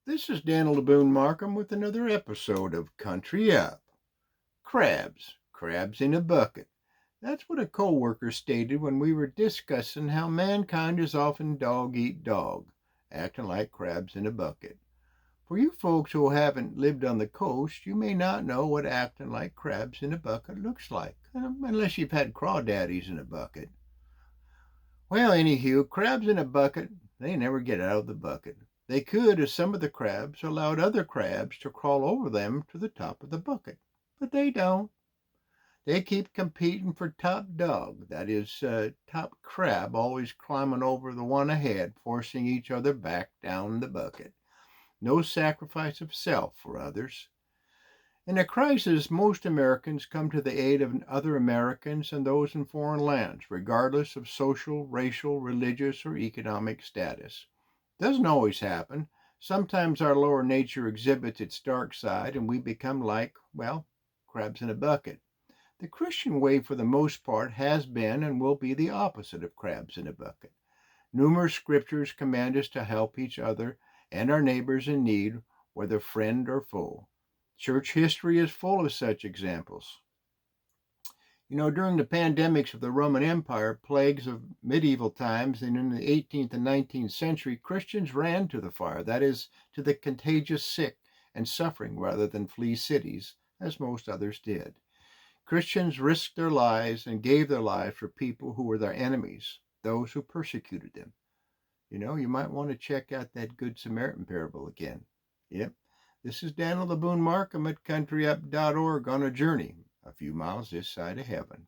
This is Daniel Boone Markham with another episode of Country Up. Crabs. Crabs in a bucket. That's what a co-worker stated when we were discussing how mankind is often dog eat dog, acting like crabs in a bucket. For you folks who haven't lived on the coast, you may not know what acting like crabs in a bucket looks like, unless you've had crawdaddies in a bucket. Well, anywho, crabs in a bucket, they never get out of the bucket. They could if some of the crabs allowed other crabs to crawl over them to the top of the bucket. But they don't. They keep competing for top dog, that is, top crab, always climbing over the one ahead, forcing each other back down the bucket. No sacrifice of self for others. In a crisis, most Americans come to the aid of other Americans and those in foreign lands, regardless of social, racial, religious, or economic status. Doesn't always happen. Sometimes our lower nature exhibits its dark side and we become like, well, crabs in a bucket. The Christian way, for the most part, has been and will be the opposite of crabs in a bucket. Numerous scriptures command us to help each other and our neighbors in need, whether friend or foe. Church history is full of such examples. During the pandemics of the Roman Empire, plagues of medieval times, and in the 18th and 19th century, Christians ran to the fire, that is, to the contagious sick and suffering, rather than flee cities, as most others did. Christians risked their lives and gave their lives for people who were their enemies, those who persecuted them. You might want to check out that Good Samaritan parable again. Yep. This is Daniel the Boone Markham at countryup.org on a journey a few miles this side of heaven.